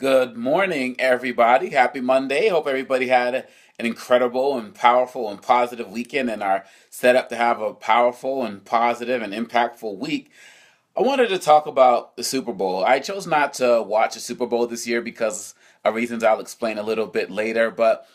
Good morning, everybody. Happy Monday. Hope everybody had an incredible and powerful and positive weekend and are set up to have a powerful and positive and impactful week. I wanted to talk about the Super Bowl. I chose not to watch the Super Bowl this year because of reasons I'll explain a little bit later, but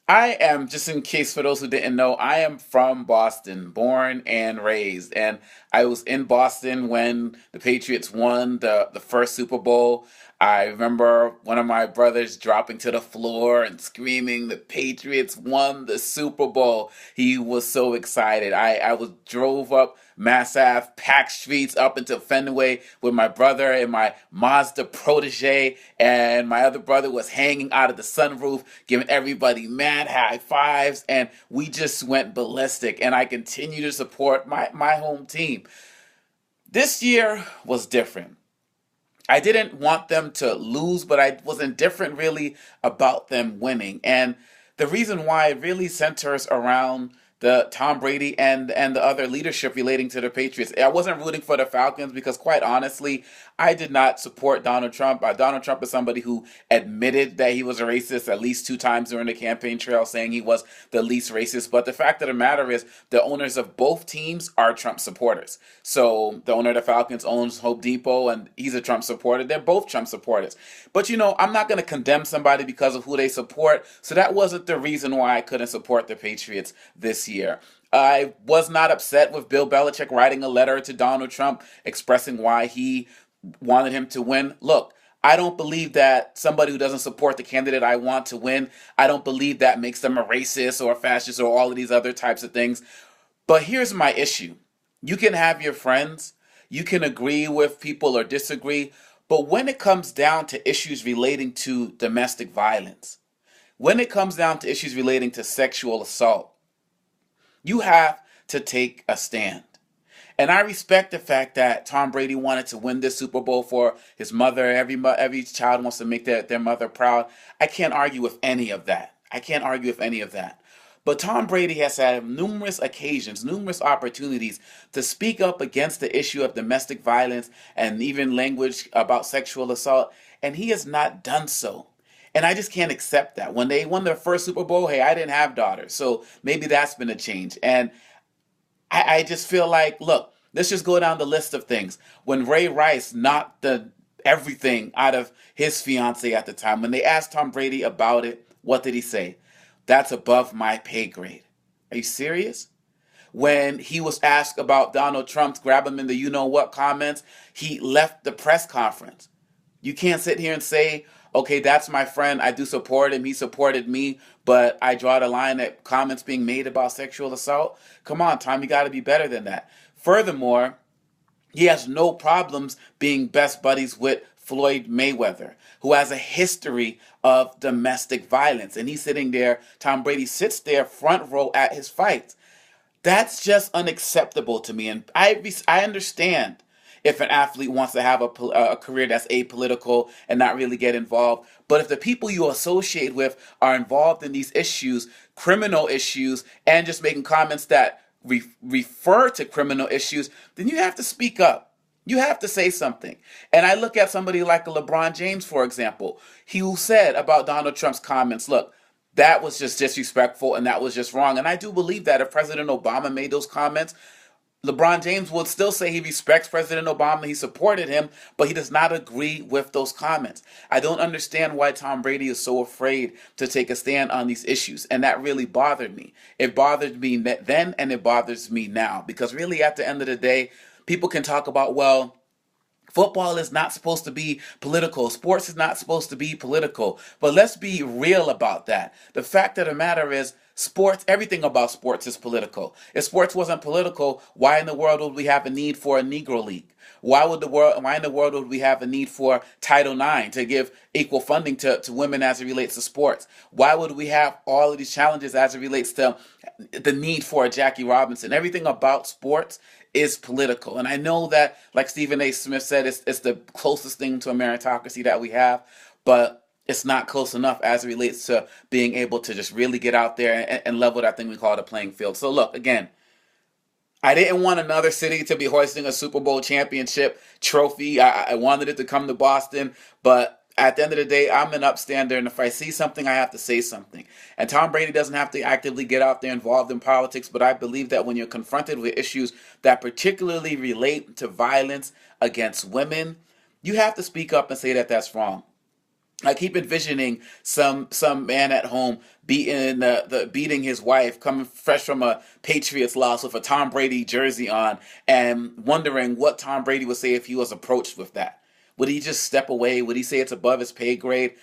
I am, just in case for those who didn't know, I am from Boston, born and raised. And I was in Boston when the Patriots won the first Super Bowl. I remember one of my brothers dropping to the floor and screaming, "The Patriots won the Super Bowl." He was so excited. I was drove up Mass Ave, packed streets up into Fenway with my brother and my Mazda protege, and my other brother was hanging out of the sunroof, giving everybody mad high fives, and we just went ballistic. And I continue to support my home team. This year was different. I didn't want them to lose, but I was indifferent really about them winning. And the reason why it really centers around the Tom Brady and the other leadership relating to the Patriots. I wasn't rooting for the Falcons because, quite honestly, I did not support Donald Trump. Donald Trump is somebody who admitted that he was a racist at least two times during the campaign trail, saying he was the least racist. But the fact of the matter is, the owners of both teams are Trump supporters. So the owner of the Falcons owns Hope Depot, and he's a Trump supporter. They're both Trump supporters. But I'm not going to condemn somebody because of who they support. So that wasn't the reason why I couldn't support the Patriots this year. I was not upset with Bill Belichick writing a letter to Donald Trump expressing why he wanted him to win. Look, I don't believe that somebody who doesn't support the candidate I want to win, I don't believe that makes them a racist or a fascist or all of these other types of things. But here's my issue. You can have your friends, you can agree with people or disagree, but when it comes down to issues relating to domestic violence, when it comes down to issues relating to sexual assault, you have to take a stand. And I respect the fact that Tom Brady wanted to win this Super Bowl for his mother. Every child wants to make their mother proud. I can't argue with any of that. I can't argue with any of that. But Tom Brady has had numerous occasions, numerous opportunities to speak up against the issue of domestic violence and even language about sexual assault, and he has not done so. And I just can't accept that. When they won their first Super Bowl, hey, I didn't have daughters, so maybe that's been a change. And I just feel like, look, let's just go down the list of things. When Ray Rice knocked the everything out of his fiance at the time, when they asked Tom Brady about it, what did he say? That's above my pay grade. Are you serious? When he was asked about Donald Trump's grab him in the you know what comments, he left the press conference. You can't sit here and say, okay, that's my friend. I do support him. He supported me, but I draw the line at comments being made about sexual assault. Come on, Tom, you got to be better than that. Furthermore, he has no problems being best buddies with Floyd Mayweather, who has a history of domestic violence. And he's sitting there, Tom Brady sits there front row at his fights. That's just unacceptable to me. And I understand if an athlete wants to have a career that's apolitical and not really get involved. But if the people you associate with are involved in these issues, criminal issues, and just making comments that refer to criminal issues, then you have to speak up. You have to say something. And I look at somebody like a LeBron James, for example. He said about Donald Trump's comments, look, that was just disrespectful and that was just wrong. And I do believe that if President Obama made those comments, LeBron James would still say he respects President Obama, he supported him, but he does not agree with those comments. I don't understand why Tom Brady is so afraid to take a stand on these issues, and that really bothered me. It bothered me then, and it bothers me now, because really at the end of the day, people can talk about, well, football is not supposed to be political. Sports is not supposed to be political. But let's be real about that. The fact of the matter is, sports, everything about sports is political. If sports wasn't political, why in the world would we have a need for a Negro League? Why in the world would we have a need for Title IX to give equal funding to women as it relates to sports? Why would we have all of these challenges as it relates to the need for a Jackie Robinson? Everything about sports is political. And I know that, like Stephen A. Smith said, it's the closest thing to a meritocracy that we have, but it's not close enough as it relates to being able to just really get out there and level that thing we call the playing field. So look, again, I didn't want another city to be hoisting a Super Bowl championship trophy. I wanted it to come to Boston, but at the end of the day, I'm an upstander, and if I see something, I have to say something. And Tom Brady doesn't have to actively get out there involved in politics, but I believe that when you're confronted with issues that particularly relate to violence against women, you have to speak up and say that that's wrong. I keep envisioning some man at home beating his wife, coming fresh from a Patriots loss with a Tom Brady jersey on, and wondering what Tom Brady would say if he was approached with that. Would he just step away? Would he say it's above his pay grade?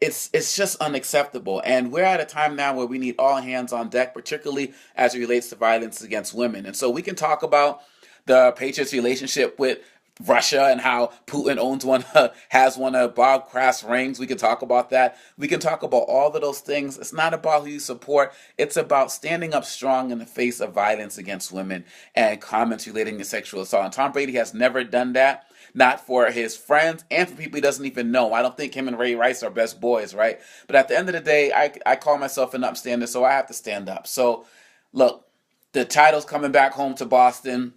It's just unacceptable. And we're at a time now where we need all hands on deck, particularly as it relates to violence against women. And so we can talk about the Patriots' relationship with Russia and how Putin owns one, has one of Bob Kraft's rings. We can talk about that. We can talk about all of those things. It's not about who you support. It's about standing up strong in the face of violence against women and comments relating to sexual assault. And Tom Brady has never done that. Not for his friends and for people he doesn't even know. I don't think him and Ray Rice are best boys, right? But at the end of the day, I call myself an upstander, so I have to stand up. So, look, the title's coming back home to Boston.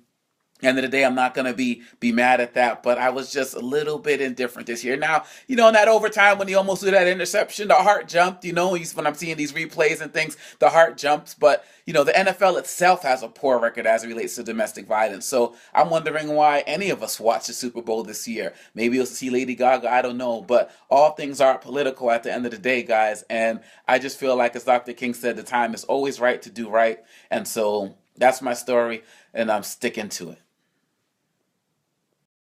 End of the day, I'm not gonna be mad at that, but I was just a little bit indifferent this year. Now, in that overtime when he almost threw that interception, the heart jumped. When I'm seeing these replays and things, the heart jumps. But the NFL itself has a poor record as it relates to domestic violence. So I'm wondering why any of us watched the Super Bowl this year. Maybe it was to see Lady Gaga. I don't know. But all things are political at the end of the day, guys. And I just feel like, as Dr. King said, the time is always right to do right. And so that's my story, and I'm sticking to it.